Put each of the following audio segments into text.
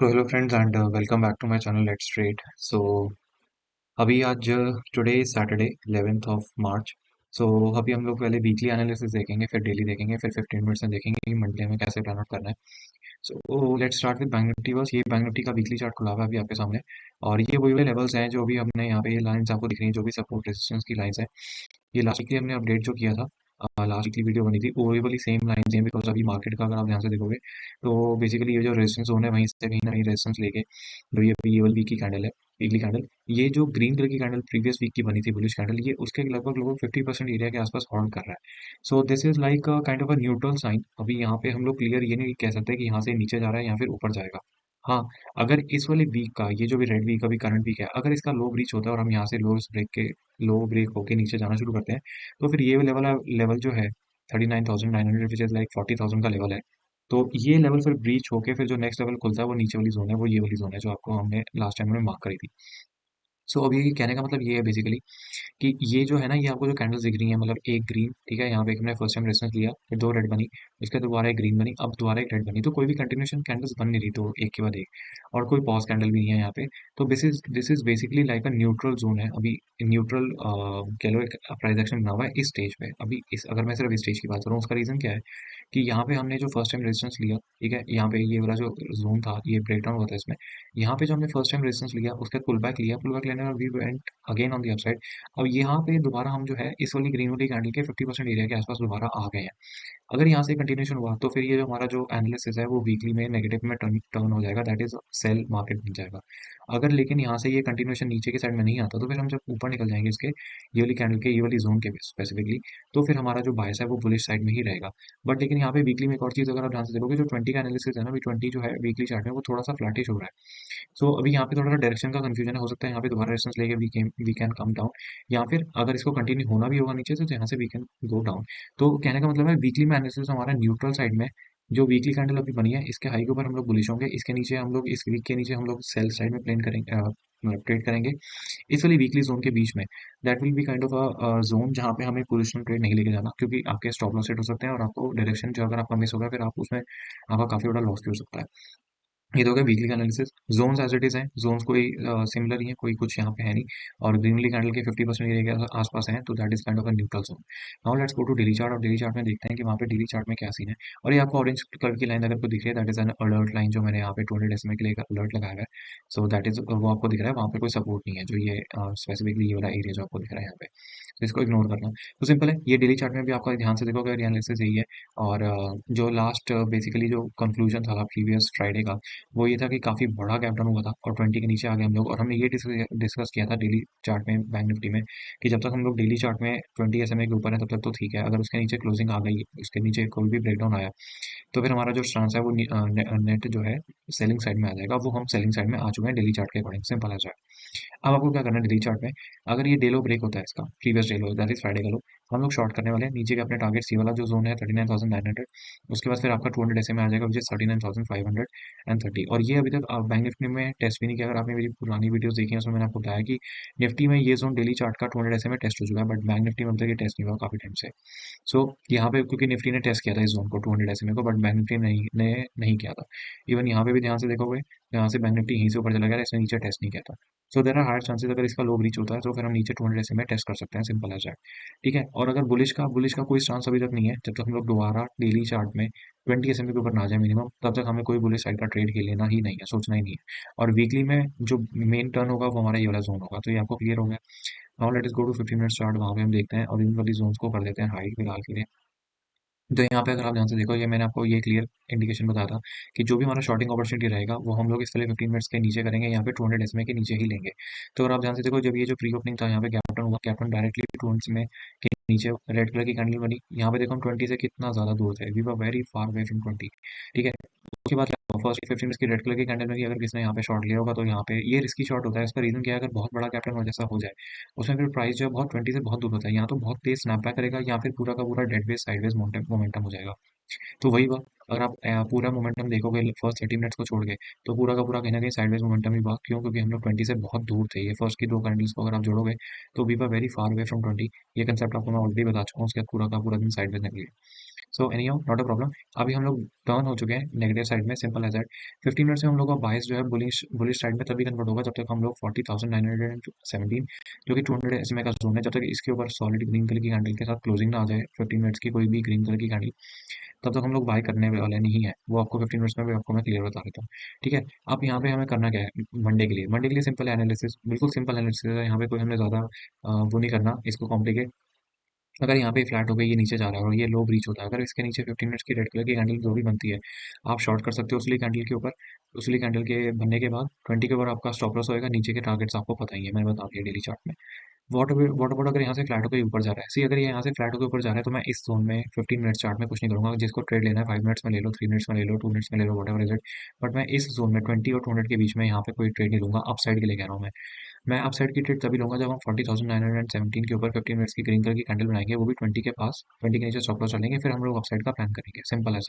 तो hello friends and welcome back to my channel let's trade. अभी आज today is Saturday 11th of March. So अभी हम लोग पहले वीकली एनालिसिस देखेंगे, फिर डेली देखेंगे, फिर 15 मिनट्स में देखेंगे कि मंडे में कैसे प्लान आउट करना है। सो let's start with bank Nifty. बस ये बैंक निफ्टी का वीकली चार्ट खुला हुआ है अभी आपके सामने। और ये वही वाले लेवल्स हैं जो अभी हमने यहाँ पे, ये लाइंस आपको दिख रही हैं जो भी सपोर्ट रेजिस्टेंस की लाइंस हैं। ये लास्ट वीकली हमने अपडेट जो किया था, लास्ट वीकली वीडियो बनी थी, वो वाली सेम लाइंस हैं। बिकॉज अभी मार्केट का अगर आप ध्यान से देखोगे तो बेसिकली ये जो रेजिस्टेंस जोन है वहीं से कहीं ना कहीं रेजिस्टेंस लेके जो ये वाली वीक की कैंडल है, वीकली कैंडल, ये जो ग्रीन कलर की कैंडल प्रीवियस वीक की बनी थी बुलिश कैंडल, ये उसके लगभग लगभग 50% एरिया के आसपास होल्ड कर रहा है। So this is like kind of a neutral sign. अभी यहाँ पे हम लोग क्लियर ये नहीं कह सकते कि यहाँ से नीचे जा रहा है या फिर ऊपर जाएगा। हाँ, अगर इस वाले वीक का, ये जो भी रेड वीक अभी करंट वीक है, अगर इसका लो ब्रीच होता है और हम यहाँ से लो ब्रेक होके नीचे जाना शुरू करते हैं, तो फिर ये लेवल लेवल जो है 39,900, विच इज लाइक 40,000 का लेवल है। तो ये लेवल फिर ब्रीच होके फिर जो नेक्स्ट लेवल खुलता है वो नीचे वाली जोन है, वो ये वाली जोन है जो आपको हमने लास्ट टाइम में मार्क करी थी। सो अभी कहने का मतलब ये है बेसिकली कि ये जो है ना, ये आपको जो कैंडल्स दिख रही है, मतलब एक ग्रीन, ठीक है, यहाँ पे हमने फर्स्ट टाइम रेजिस्टेंस लिया, फिर दो रेड बनी, उसके बाद दोबारा एक ग्रीन बनी, अब दोबारा एक रेड बनी, तो कोई भी कंटिन्यूशन कैंडल्स बन नहीं रही, तो एक के बाद एक, और कोई पॉज कैंडल भी नहीं है यहाँ पे। तो this is basically like a neutral zone है अभी। न्यूट्रल कह लो, एक प्राइस एक्शन बना हुआ है इस स्टेज पे अभी। इस अगर मैं सिर्फ इस स्टेज की बात करूँ, उसका रीजन क्या है कि यहाँ पे हमने जो फर्स्ट टाइम रेजिस्टेंस लिया, ठीक है, यहाँ पे ये वाला जो जोन था ये ब्रेक डाउन हुआ था इसमें। यहाँ पे जो हमने फर्स्ट टाइम रेजिस्टेंस लिया उसके बाद पुल बैक लिया, पुल बैक लेने में we went again on the upside. अब यहाँ पे दोबारा हम जो है इस वाली ग्रीन वाली कैंडल के 50% एरिया के आसपास दोबारा आ गए हैं। अगर यहाँ से कंटिन्यूशन हुआ तो फिर ये जो हमारा जो एनालिसिस है वो वीकली में नेगेटिव में टर्न टर्न हो जाएगा, दैट इज सेल मार्केट बन जाएगा। अगर लेकिन यहाँ से ये कंटिन्यूशन नीचे के साइड में नहीं आता, तो फिर हम जब ऊपर निकल जाएंगे इसके, ये वाली कैंडल के ये वाली जोन के स्पेसिफिकली, तो फिर हमारा जो बायस है वो बुलिश साइड में ही रहेगा। बट लेकिन यहाँ पे वीकली में एक और चीज़ अगर आप ध्यान से देखोगे, जो 20 का एनालिसिस है ना, अभी 20 जो है वीकली चार्ट में वो थोड़ा सा फ्लैटिश हो रहा है। सो अभी यहाँ पे थोड़ा सा डायरेक्शन का कंफ्यूजन है, हो सकता है यहाँ पे दोबारा रेजिस्टेंस लेके वी कैन कम डाउन, या फिर अगर इसको कंटिन्यू होना भी होगा नीचे से तो यहाँ से वी कैन गो डाउन। तो कहने का मतलब है वीकली में एनालिसिस हमारा न्यूट्रल साइड में, जो वीकली कैंडल अभी बनी है इसके हाई के ऊपर हम लोग बुलिश होंगे, इसके नीचे हम लोग, इस वीक के नीचे हम लोग सेल साइड में प्लेन करेंगे, ट्रेड करेंगे इस वाली वीकली जोन के बीच में। That will be kind of a zone जहाँ पे हमें पोजिशनल ट्रेड नहीं लेके जाना, क्योंकि आपके स्टॉप लॉस सेट हो सकते हैं और आपको डायरेक्शन जो अगर आपका मिस होगा फिर आप उसमें आपका काफी बड़ा लॉस भी हो सकता है। ये तो हो गया वीकली का analysis. Zones as it is हैं, जोन्स कोई सिमिलर ही है, कोई कुछ यहाँ पे है नहीं। और ग्रीनली कैंडल के 50% एरिया के आसपास हैं, तो that is kind of a neutral zone. Now let's go to daily chart, और डेली चार्ट में देखते हैं कि वहाँ पे डेली चार्ट में क्या सीन है। और ये आपको ऑरेंज कलर की लाइन अगर कोई दिख रही है, that is an alert line, जो मैंने यहाँ पे 200 SMA के लिए अलर्ट लगाया है। सो दैट इज, वो आपको दिख रहा है, वहाँ पे कोई सपोर्ट नहीं है, जो ये स्पेसिफिकली ये वाला एरिया जो आपको दिख रहा है यहाँ पे, तो इसको इग्नोर करना। तो सिंपल है, ये डेली चार्ट में भी आपका ध्यान से देखोगे एनालिसिस यही है। और जो लास्ट बेसिकली जो कंक्लूजन था प्रीवियस फ्राइडे का, वो ये था कि काफ़ी बड़ा गैप डाउन हुआ था और 20 के नीचे आ गए हम लोग। और हमने ये डिस्कस किया था डेली चार्ट में बैंक निफ्टी में, कि जब तक हम लोग डेली चार्ट में 20 SMA के ऊपर है तब तक तो ठीक है, अगर उसके नीचे क्लोजिंग आ गई, उसके नीचे कोई भी ब्रेकडाउन आया, तो फिर हमारा जो स्टांस है वो नेट जो है सेलिंग साइड में आ जाएगा। वो हम सेलिंग साइड में आ चुके हैं डेली चार्ट के अकॉर्डिंग, सिंपल आ जाए। अब आपको क्या करना है डेली चार्ट में, अगर ये डे लो ब्रेक होता है इसका, previous day low that is Friday का लो, हम लोग शॉर्ट करने वाले हैं नीचे के अपने टारगेट सी वाला जो जोन है 39,900। उसके बाद फिर आपका 200 ऐसे में आ जाएगा, विच इज 39,530। और ये अभी तक बैंक निफ्टी में टेस्ट भी नहीं किया। अगर आपने मेरी पुरानी वीडियोस देखी हैं उसमें मैंने आपको बताया कि निफ्टी में ये जोन डेली चार्ट का 200 ऐसे में टेस्ट हो चुका है, बट बैंक निफ्टी में अभी तक ये टेस्ट नहीं हुआ काफी टाइम से। सो यहाँ पे क्योंकि निफ्टी ने टेस्ट किया था इस जोन को 200 SMA को, बट बैंक निफ्टी ने नहीं किया था। इवन यहाँ पे भी ध्यान से देखोगे, यहाँ से बैंक निफ्टी यहीं से ऊपर चला गया, इसने नीचे टेस्ट नहीं किया था। सो देर आर हायर चांसेस, अगर इसका लो ब्रीच होता है तो फिर हम नीचे 200 SMA टेस्ट कर सकते हैं, सिंपल एज दैट। ठीक है, और अगर बुलिश का कोई चांस अभी तक नहीं है, जब तक हम लोग दोबारा डेली चार्ट में 20 SMA के ऊपर ना जाए मिनिमम, तब तक हमें कोई बुलिश साइड का ट्रेड ही लेना ही नहीं है, सोचना ही नहीं है। और वीकली में जो मेन टर्न होगा वो हमारा ये वाला जोन होगा, तो ये आपको क्लियर हो गया। नाउ लेट इस गो टू 15 मिनट्स चार्ट, वहाँ पे हम देखते हैं और इन वाली जोन्स को कर देते हैं हाई फिलहाल के लिए। तो यहाँ पे अगर आप ध्यान से देखो, ये मैंने आपको ये क्लियर इंडिकेशन बताया था कि जो भी हमारा शॉर्टिंग अपॉर्चुनिटी रहेगा वो हम लोग इस वाले 15 मिनट्स के नीचे करेंगे, यहाँ पे 200 SMA के नीचे ही लेंगे। तो अगर आप ध्यान से देखो, जब ये जो प्री ओपनिंग था यहाँ पे कैप्टन हुआ, कैप्टन डायरेक्टली 200 में के नीचे रेड कलर की कैंडल बनी, यहाँ पे देखो हम 20 से कितना ज्यादा दूर थे, we were very far away from 20। ठीक है, उसके बाद फर्स्ट 15 मिनट्स की रेड कलर की कैंडल में अगर किसने यहाँ पे शॉर्ट लिया होगा, तो यहाँ पे ये रिस्की शॉट होता है। इसका रीजन क्या है, अगर बहुत बड़ा कैप्टन और जैसा हो जाए, उसमें फिर प्राइस जो है बहुत 20 से बहुत दूर होता है, यहाँ तो बहुत तेज स्नैप बैक करेगा, या फिर पूरा का पूरा डेड वेज साइडवेज मोमेंटम हो जाएगा। तो वही हुआ, अगर आप पूरा मोमेंटम देखोगे फर्स्ट 30 मिनट्स को छोड़ के, तो पूरा का पूरा कहीं ना कहीं साइडवेज मोमेंटम ही हुआ। क्यों? क्योंकि हम लोग 20 से बहुत दूर थे। ये फर्स्ट की दो कैंडल्स को अगर आप जोड़ोगे तो we were very far away from 20। ये कंसेप्ट आपको मैं ऑलरेडी बता चुका हूँ। उसके बाद पूरा का पूरा दिन साइडवेज निकली। So any how not a problem. अभी हम लोग टर्न हो चुके हैं नेगेटिव साइड में, सिंपल एज दैट। 15 मिनट्स में हम लोग का बायस जो है बुलिश बुलिश साइड में तभी कन्वर्ट होगा जब तक हम लोग 40,917 जो कि 200 SMA का जोन है, जब तक इसके ऊपर सॉलिड ग्रीन कलर की कैंडल के साथ क्लोजिंग ना आ जाए 15 मिनट्स की कोई भी ग्रीन कलर की कैंडल, तब तक हम लोग बाय करने वाले नहीं है। वो आपको 15 मिनट्स में भी आपको मैं क्लियर बता देता हूँ। ठीक है। अब यहाँ पे हमें करना क्या है मंडे के लिए सिंपल एनालिसिस, बिल्कुल सिंपल एनालिसिस है। यहाँ पे कोई हमने ज़्यादा वो नहीं करना इसको कॉम्प्लिकेट। अगर यहाँ पे फ्लैट हो गई, ये नीचे जा रहा है और ये लो ब्रीच होता है, अगर इसके नीचे 15 मिनट्स की रेड कलर की कैंडल जो भी बनती है, आप शॉर्ट कर सकते हो उसी कैंडल के ऊपर। उसी कैंडल के बनने के बाद 20 के ऊपर आपका स्टॉप लॉस होएगा। नीचे के टारगेट्स आपको पता ही है, मैंने बता दिया डेली चार्ट में। वॉट अबाउट अगर यहाँ से फ्लैट होकर ऊपर जा रहा है, सी अगर ये यहाँ से फ्लैट होकर ऊपर जा रहा है, तो मैं इस जोन में 15 मिनट्स चार्ट में कुछ नहीं करूंगा। जिसको ट्रेड लेना है 5 मिनट्स में ले लो, 3 मिनट्स में ले लो, 2 मिनट्स में ले लो, whatever is it. But मैं इस जोन में 20 और 200 के बीच में यहाँ पे कोई ट्रेड नहीं लूंगा। अपसाइड के लिए कह रहा हूँ मैं अपसाइड की ट्रेड तभी लूंगा जब हम 40,917 के ऊपर 15 मिनट्स की ग्रीन कलर की कैंडल बनाएंगे, वो भी 20 के पास, 20 के नीचे स्टॉप लॉस चलेंगे, फिर हम लोग अपसाइड का प्लान करेंगे। सिंपल है।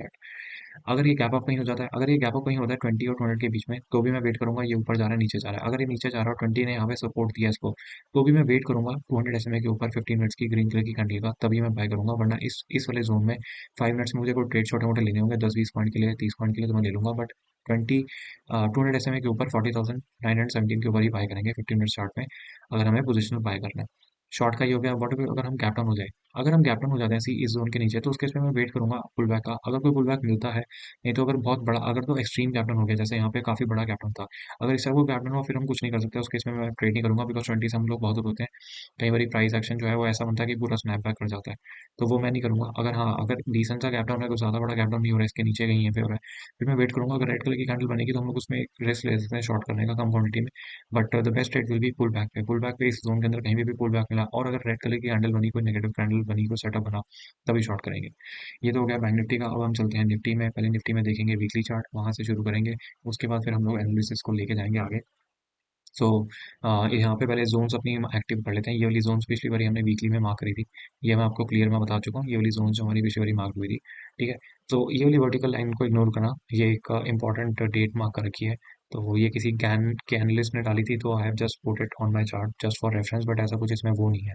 अगर ये गैप अप कहीं हो जाता है, अगर ये गैप अप कहीं होता है 20 और 200 के बीच में, तो भी मैं वेट करूंगा ये ऊपर जा रहा है नीचे जा रहा है। अगर ये नीचे जा रहा है और 20 ने यहाँ पे सपोर्ट दिया इसको, तो भी मैं वेट करूंगा 200 SMA के ऊपर 15 मिनट्स की ग्रीन कलर की कैंडल का, तभी मैं बाय करूंगा। वरना इस वाले जोन में 5 मिनट्स में मुझे कोई ट्रेड छोटे मोटे लेने होंगे 10-20 पॉइंट के लिए, 30 पॉइंट के लिए, तो मैं ले लूंगा। बट 200 SMA के ऊपर 40,917 के ऊपर ही बाय करेंगे 15 मिनट्स चार्ट में, अगर हमें पोजिशनल बाय करना है। शॉर्ट का ही हो गया। वट अगर हम गैप डाउन हो जाए, अगर हम गैप डाउन हो जाते हैं इस जोन के नीचे, तो उस केस में मैं वेट करूंगा पुल बैक का, अगर कोई पुल बैक मिलता है। नहीं तो अगर बहुत बड़ा, अगर तो एक्सट्रीम गैप डाउन हो गया, जैसे यहाँ पे काफी बड़ा गैप डाउन था, अगर इस तरह को गैप डाउन हुआ, फिर हम कुछ नहीं कर सकते। उस केस में मैं ट्रेड नहीं करूंगा, बिकॉज 20 से हम लोग बहुत दूर होते हैं। कई बार प्राइस एक्शन जो है वो ऐसा बनता है कि पूरा स्नैप बैक कर जाता है, तो वो मैं नहीं करूंगा। अगर हाँ, अगर डिसेंट सा गैप डाउन है, तो ज्यादा बड़ा गैप डाउन नहीं हो रहा है, इसके नीचे कहीं है पे हो रहा है, फिर मैं वेट करूंगा। अगर रेड कलर की कैंडल बनेगी, तो हम लोग उसमें रिस्क ले सकते हैं शॉर्ट करने का कम क्वांटिटी में। But the best rate will be pull back पे। पुल बैक पे इस जोन के अंदर कहीं भी पुल बैक मिला, और अगर रेड कलर की कैंडल बनी, कोई नेगेटिव कैंडल बनी, कोई सेटअप बना, तभी शॉर्ट करेंगे। ये तो हो गया बैंक निफ्टी का। अब हम चलते हैं निफ्टी में। पहले निफ्टी में देखेंगे वीकली चार्ट, वहां से शुरू करेंगे। उसके बाद फिर हम लोग एनालिसिस को लेके जाएंगे आगे। सो यहाँ पे पहले जोन्स अपनी एक्टिव कर लेते हैं। ये वाली जोन्स पिछली बारी हमने वीकली में मार्क करी थी, ये मैं आपको क्लियर में बता चुका हूँ। ये वाली जोन्स जो हमारी पिछली बारी मार्क हुई थी, ठीक है। तो ये वाली वर्टिकल लाइन को इग्नोर करना, ये एक इंपॉर्टेंट डेट मार्क कर रखी है। तो ये किसी गैन के एनालिस्ट ने डाली थी, तो I have just put it on my chart just for reference. But ऐसा कुछ इसमें वो नहीं है,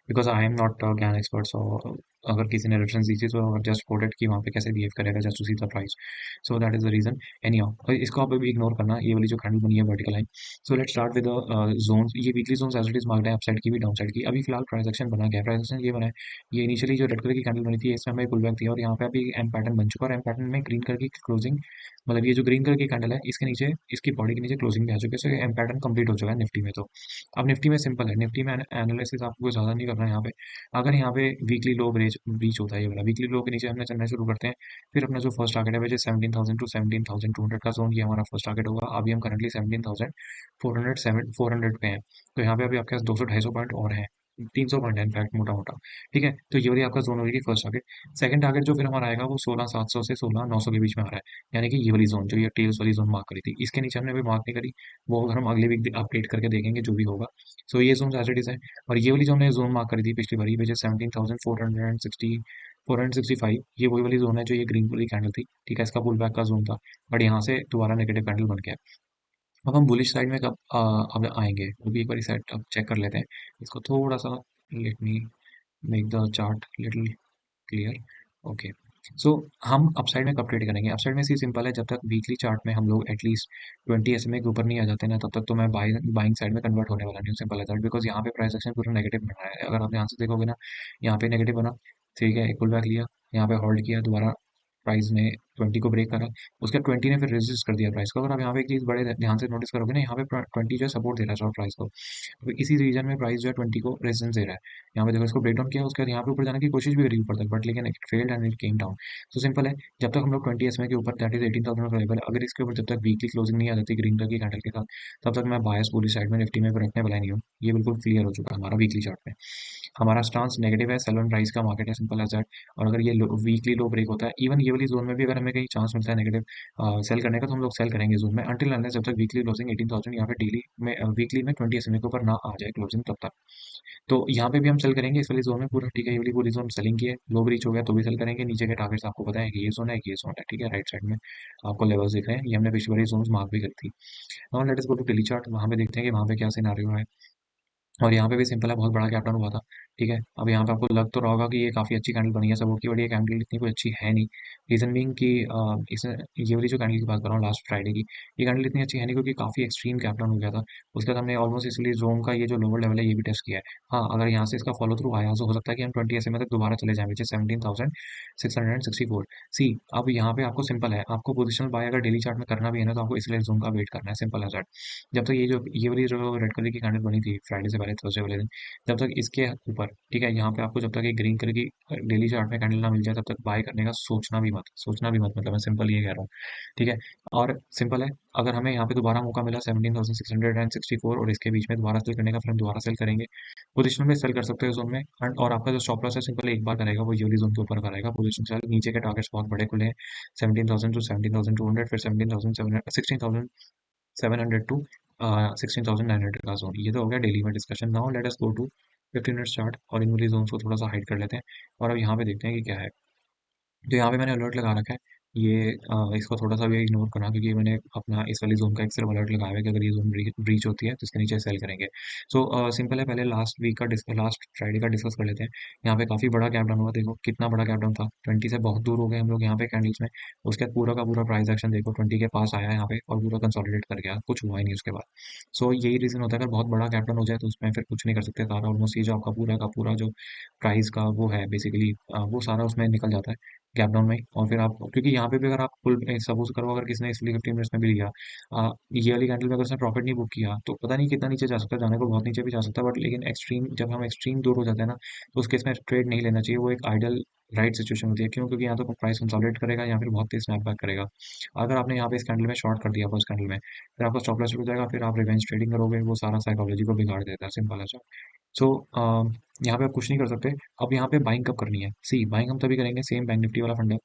बिकॉज आई एम नॉट ज्ञान एक्सपर्ट। सो अगर किसी ने रेफरेंस दी थी, तो जस्ट कोटेड कि वहाँ पे कैसे बिहेव करेगा, just to see the price. So that is the reason. Anyhow, इसको आप अभी इग्नोर करना, ये वाली जो कैंडल बनी है vertical line. So let's start with zone. ये weekly zone as it is marked है, अपसाइड की भी डाउन साइड की। अभी फिलहाल ट्रांजेक्शन बना गया, ट्रांजेक्शन ये बना है। ये इनिशियली जो रेड कलर की कैंडल बनी थी, इसमें हमें पुल बैक दिया, और यहाँ पे अभी एम पैटर्न बन चुका है। और एम पैटर्न में ग्रीन कलर की क्लोजिंग, मतलब ये जो ग्रीन कलर की कैंडल है, इसके नीचे, इसकी बॉडी के नीचे क्लोजिंग भी आ चुकी है। सो ये एम पैटर्न कंप्लीट हो चुका है निफ्टी में। तो अब निफ्टी में सिंपल है, निफ्टी में एनालिसिस आपको ज़्यादा नहीं करना है यहाँ पे। अगर यहाँ पे वीकली लो ब्रीच ब्रीच होता है, ये वाला वीकली लो के नीचे हमने चलना शुरू करते हैं। फिर अपना जो फर्स्ट टारगेट है, वह 17,000 टू 17,200 का जोन, ये हमारा फर्स्ट टारगेट होगा। अभी हम करंटली 17,400 पे हैं, तो यहाँ पे अभी आपके पास 200-250 पॉइंट और हैं, 300 पॉइंट है इनफैक्ट, मोटा मोटा। ठीक है। तो ये वाली आपका जोन होगी फर्स्ट टारगेट। सेकंड टारगेट जो फिर हमारा आएगा, वो 16,700 से 16,900 के बीच में आ रहा है। यानी कि ये वाली जोन जो ये टेल्स वाली जोन मार्क करी थी, इसके नीचे हमने अभी मार्क नहीं करी। वो अगर हम अगले वीक अपडेट करके देखेंगे जो भी होगा। सो ये जोन एज इट इज है। और ये वाली जो हमने जोन मार्क करी थी पिछली बारी, विच इज 17,465, ये वही वाली जोन है जो ये ग्रीन वाली कैंडल थी। ठीक है, इसका पुल बैक का जोन था, बट यहाँ से दोबारा नेगेटिव कैंडल बन गया। अब हम बुलिश साइड में कब अब आएंगे, वो भी एक बार साइड अब चेक कर लेते हैं। इसको थोड़ा सा, let me make the chart little clear. Okay. So हम अपसाइड में कब ट्रेड करेंगे? अपसाइड में सी सिंपल है, जब तक वीकली चार्ट में हम लोग एटलीस्ट 20 SMA के ऊपर नहीं आ जाते ना, तब तक तो मैं बाइंग साइड में कन्वर्ट होने वाला नहीं हूँ। सिंपल है दैट, बिकॉज यहाँ पे प्राइस एक्शन पूरा नेगेटिव बन रहा है। अगर आप ध्यान से देखोगे ना, यहाँ पे नेगेटिव बना, ठीक है, एक पुल बैक लिया, यहाँ पे होल्ड किया, दोबारा प्राइस ने 20 को ब्रेक करा, उसके 20 ने फिर रेजिस्ट कर दिया प्राइस को। अगर आप यहाँ पे एक चीज़ बड़े ध्यान से नोटिस करोगे ना, यहाँ पे 20 जो है सपोर्ट दे रहा है शॉर्ट प्राइस को। तो इसी रीजन में प्राइस जो है 20 को रेजिस्टेंस दे रहा है। यहाँ पे देखो, इसको ब्रेक डाउन किया, उसके बाद यहाँ पे ऊपर जाने की कोशिश भी करी ऊपर तक, बट लेकिन it failed and it came down. तो सिंपल है, जब तक हम लोग 20 SMA के ऊपर, दैट इज 18,000 का लेवल, अगर इसके ऊपर जब तक वीकली क्लोजिंग नहीं आ जाती ग्रीन कलर की कैंडल के साथ, तब तक मैं बायस पूरी साइड में निफ्टी में रखने वाला नहीं हूँ। ये बिल्कुल क्लियर हो चुका है हमारा वीकली चार्ट में। हमारा स्टांस नेगेटिव है, सेल ऑन प्राइस का मार्केट है, सिंपल एज दैट। और अगर ये वीकली लो ब्रेक होता है, इवन ये वाली जोन में भी अगर हमें कहीं चांस मिलता है नेगेटिव सेल करने का तो हम लोग सेल करेंगे जोन में, अंटिल अनलेस जब तक वीकली क्लोजिंग 18,000 यहाँ पे डेली में वीकली में 20 SMA के ऊपर ना आ जाए क्लोजिंग तब तक। तो यहाँ पे भी हम सेल करेंगे इस वाली जोन में पूरा, ठीक है। ये वाली पूरी जोन सेलिंग की है, लो रीच हो गया तो भी सेल करेंगे। नीचे के टारगेट्स आपको पता है कि ये जोन है, कि ये जोन है, ठीक है। राइट साइड में आपको लेवल्स दिख रहे हैं, ये हमने पिछली बारी जोन मार्क भी करी थी। Now let us go to daily chart, वहाँ पे देखते हैं कि वहाँ पे क्या सिनारियो है। और यहाँ पे भी सिंपल है, बहुत बड़ा गैप डाउन हुआ था, ठीक है। अब यहाँ पे आपको लग तो रहा होगा कि ये काफ़ी अच्छी कैंडल बनी है सपोर्ट की, बट ये कैंडल इतनी कोई अच्छी है नहीं। रीज़न बीइंग कि इस ये वाली जो कैंडल की बात कर रहा हूँ लास्ट फ्राइडे की, ये कैंडल इतनी अच्छी है नहीं क्योंकि काफ़ी एक्सट्रीम गैप डाउन हो गया था। उसके बाद हमने ऑलमोस्ट इसलिए जोन का ये जो लोअर लेवल है ये भी टेस्ट किया है। हाँ, अगर यहाँ से इसका फॉलो थ्रू आया तो हो सकता है कि हम 20 SMA तक दोबारा चले जाएँ, विच इज़ 17,664। सी, अब यहाँ पे आपको सिंपल है, आपको पोजिशनल बाय अगर डेली चार्ट में करना भी है ना तो आपको इसलिए जोन का वेट करना है, सिंपल एज दैट। जब तक ये वाली जो रेड कलर की कैंडल बनी थी फ्राइडे से पहले, थर्सडे वाले दिन, जब तक इसके ऊपर, ठीक है, यहाँ पे आपको जब तक एक ग्रीन कलर की डेली चार्ट में कैंडल ना मिल जाए तब तक बाय करने का सोचना भी मत, सोचना भी मत, मतलब मैं सिंपल ये कह रहा हूँ, ठीक है। और सिंपल है, अगर हमें यहाँ पे दोबारा मौका मिला 17,664 और इसके बीच में दोबारा सेल करने का, फिर हम दोबारा सेल करेंगे। पोजीशन में सेल कर सकते हो जोन में, और आपका जो स्टॉप लॉस है सिंपल एक बार करेगा, वो यूली जोन के ऊपर करेगा पोजीशन सेल। नीचे के टारगेट्स बहुत बड़े खुले हैं, 17,000 टू 17,200, फिर 16,700 टू 16,900 का जोन। ये तो हो गया डेली में discussion. Now let us go to 15 minutes chart, और इन वाली जोन्स को थोड़ा सा हाइड कर लेते हैं और अब यहाँ पे देखते हैं कि क्या है। तो यहाँ पे मैंने अलर्ट लगा रखा है, ये इसको थोड़ा सा भी इग्नोर करना, क्योंकि मैंने अपना इस वाली जोन का एक सिर्फ अलर्ट लगाया हुआ है कि अगर ये जोन ब्रीच होती है तो इसके नीचे सेल करेंगे। सो सिंपल है, पहले लास्ट फ्राइडे का डिस्कस कर लेते हैं। यहाँ पे काफ़ी बड़ा गैप डाउन हुआ, देखो कितना बड़ा गैप डाउन था, 20 से बहुत दूर हो गए हम लोग यहाँ पे कैंडल्स में। उसके बाद पूरा का पूरा प्राइस एक्शन देखो 20 के पास आया यहाँ पे और पूरा कंसोलिडेट कर गया, कुछ हुआ ही नहीं उसके बाद। सो यही रीज़न होता है, अगर बहुत बड़ा गैप डाउन हो जाए तो उसमें फिर कुछ नहीं कर सकते, सारा ऑलमोस्ट ये जो आपका पूरा का पूरा जो प्राइस का वो है बेसिकली, वो सारा उसमें निकल जाता है गैप डाउन में। और फिर आप, क्योंकि यहाँ पे भी अगर आप फुल सपोज करो, अगर किसी ने इसलिए 15 मिनट्स में भी लिया ये वाली कैंडल में, अगर उसने प्रॉफिट नहीं बुक किया तो पता नहीं कितना नीचे जा सकता है, जाने को बहुत नीचे भी जा सकता है, बट लेकिन एक्सट्रीम, जब हम एक्सट्रीम दूर हो जाते हैं ना तो उस केस में ट्रेड नहीं लेना चाहिए, वो एक आइडल राइट सिचुएशन होती है। क्यों? क्योंकि यहाँ तो प्राइस कंसोलिडेट करेगा या फिर बहुत तेज स्नैप बैक करेगा। अगर आपने यहाँ पे इस कैंडल में शॉर्ट कर दिया फर्स्ट कैंडल में, फिर आपका स्टॉप लॉस हो जाएगा, फिर आप रिवेंज ट्रेडिंग करोगे, वो सारा साइकोलॉजी को बिगाड़ देता है, सिंपल है। सो यहाँ पे आप कुछ नहीं कर सकते। अब यहाँ पे बाइंग कब करनी है? सी, बाइंग हम तभी करेंगे, सेम बैंक निफ्टी वाला फंड है,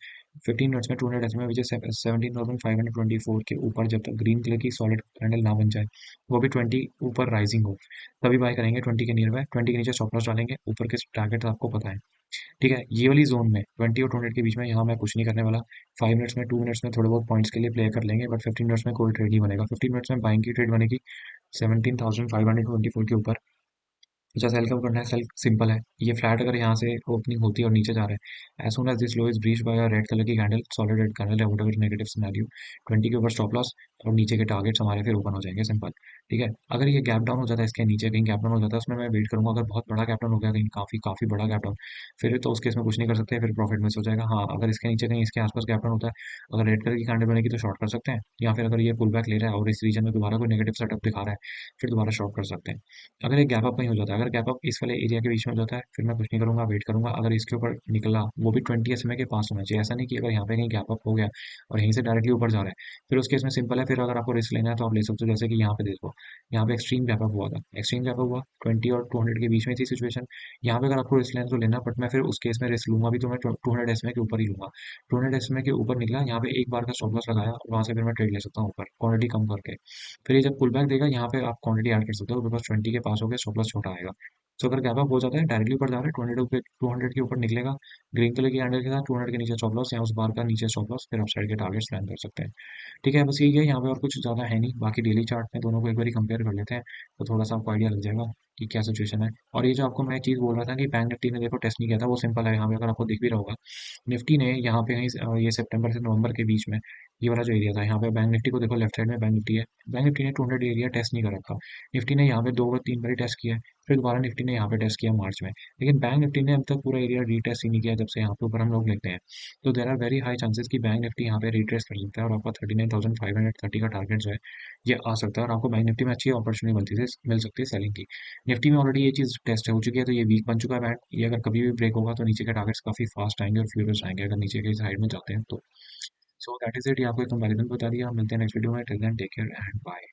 15 मिनट्स में 200 एसएमए विच इज 17,524 के ऊपर जब तक ग्रीन कलर की सॉलिड कैंडल ना बन जाए, वो भी 20 ऊपर राइजिंग हो, तभी बाय करेंगे। 20 के नियर बाय, 20 के नीचे स्टॉप लॉस डालेंगे, ऊपर के टारगेट आपको पता है, ठीक है। ये वाली जोन में 20 और 200 के बीच में यहाँ मैं कुछ नहीं करने वाला। 5 मिनट्स में, 2 मिनट्स में थोड़े बहुत पॉइंट्स के लिए प्ले कर लेंगे, बट 15 मिनट्स में कोई ट्रेड नहीं बनेगा। 15 मिनट्स में बाइंग की ट्रेड बनेगी 17,524 के ऊपर। अच्छा, सेल कब करना है? सेल सिंपल है, ये फ्लैट अगर यहाँ से ओपनिंग होती है और नीचे जा रहा है, as soon as this low is breached by a red colour की कैंडल, सॉलिड रेड कैंडल है, व्हाटएवर नेगेटिव सिनेरियो, 20 के ऊपर स्टॉप लॉस और नीचे के टारगेट्स हमारे फिर ओपन हो जाएंगे, सिंपल, ठीक है। अगर ये गैप डाउन हो जाता है, इसके नीचे कहीं गैप डाउन हो जाता है, उसमें मैं वेट करूंगा। अगर बहुत बड़ा गैप डाउन हो गया कहीं, काफी काफी बड़ा गैप डाउन, फिर तो उस केस में कुछ नहीं कर सकते, फिर प्रॉफिट मिस हो जाएगा। हाँ, अगर इसके नीचे कहीं इसके आसपास गैप डाउन होता है, अगर रेड कलर की कैंडल बनेगी तो शॉर्ट कर सकते हैं, या फिर अगर ये पुल बैक ले रहा है और इस रीजन में दोबारा कोई नेगेटिव सेटअप दिखा रहा है, फिर दोबारा शॉर्ट कर सकते हैं। अगर एक गैप अप नहीं हो जाता है, अगर गैप अप इस वाले एरिया के बीच में हो जाता है, फिर मैं कुछ नहीं करूंगा, वेट करूंगा। अगर इसके ऊपर निकला, वो भी 20 SMA के पास होना चाहिए, ऐसा नहीं कि अगर यहाँ पे कहीं गैप अप हो गया और यहीं से डायरेक्टली ऊपर जा रहा है, फिर उस केस में सिंपल है, फिर अगर आपको रिस्क लेना है तो आप ले सकते हो। जैसे कि यहाँ पे देखो, यहाँ पे एक्सट्रीम गैप अप हुआ था, एक्सट्रीम गैप अप हुआ 20 और 200 के बीच में थी सिचुएशन। यहाँ पे अगर आपको रिस्क लेना है तो लेना, बट मैं फिर उस केस में रिस्क लूंगा भी तो मैं 200 SMA के ऊपर ही लूंगा। 200 SMA के ऊपर निकला, यहाँ पे एक बार का स्टॉप लॉस लगाया और वहां से फिर मैं ट्रेड ले सकता हूँ ऊपर, क्वांटिटी कम करके। फिर ये जब पुल बैक देगा, यहाँ पे आप क्वांटिटी ऐड कर सकते हो, बिकॉज 20 के पास हो गया, स्टॉप लॉस छोटा आएगा। सो अगर गैप अप हो जाता है, डायरेक्टली ऊपर जा रहा है, 200 के ऊपर निकलेगा, ग्रीन कलर की कैंडल के साथ 200 के नीचे स्टॉप लॉस, या उस बार का नीचे स्टॉप लॉस, फिर अपसाइड के टारगेट्स प्लान कर सकते हैं, ठीक है। बस यही है यहाँ पे, और कुछ ज़्यादा है नहीं। बाकी डेली चार्ट में दोनों को एक बार कंपेयर कर लेते हैं तो थोड़ा सा आपको आइडिया लग जाएगा कि क्या सिचुएशन है। और ये जो आपको मैं चीज़ बोल रहा था कि बैंक निफ्टी ने देखो टेस्ट नहीं किया था, वो सिंपल है। यहाँ पे अगर आपको दिख भी रहा होगा, निफ्टी ने यहाँ पे कहीं ये सितंबर से नवंबर के बीच में ये वाला जो एरिया था, यहाँ पे बैंक निफ्टी को देखो, लेफ्ट साइड में बैंक निफ्टी है, बैंक निफ्टी ने 200 एरिया टेस्ट नहीं कर रखा। निफ्टी ने यहाँ पे 2 3 बार टेस्ट किया है, फिर दोबारा निफ्टी ने यहाँ पे टेस्ट किया मार्च में, लेकिन बैंक निफ्टी ने अब तक पूरा एरिया रीटेस्ट ही नहीं किया जब से यहाँ पे ऊपर हम लोग लेते हैं। तो there are very high chances कि बैंक निफ्टी यहाँ पे रिट्रेस कर लेता है और आपका 39,530 का टारगेट जो है ये आ सकता है, और आपको बैंक निफ्टी में अच्छी अपॉर्चुनिटी मिल सकती है सेलिंग की। निफ्टी में ऑलरेडी ये चीज़ टेस्ट हो चुकी है, तो ये वीक बन चुका है बैंक, ये अगर कभी भी ब्रेक होगा तो नीचे के टारगेट्स काफी फास्ट आएंगे और फ्यूरियस आएंगे अगर नीचे के साइड में जाते हैं तो। सो दैट इज इट, ये आपको एक कंपेरिजन बता दिया। मिलते हैं नेक्स्ट वीडियो में, till then take care and bye.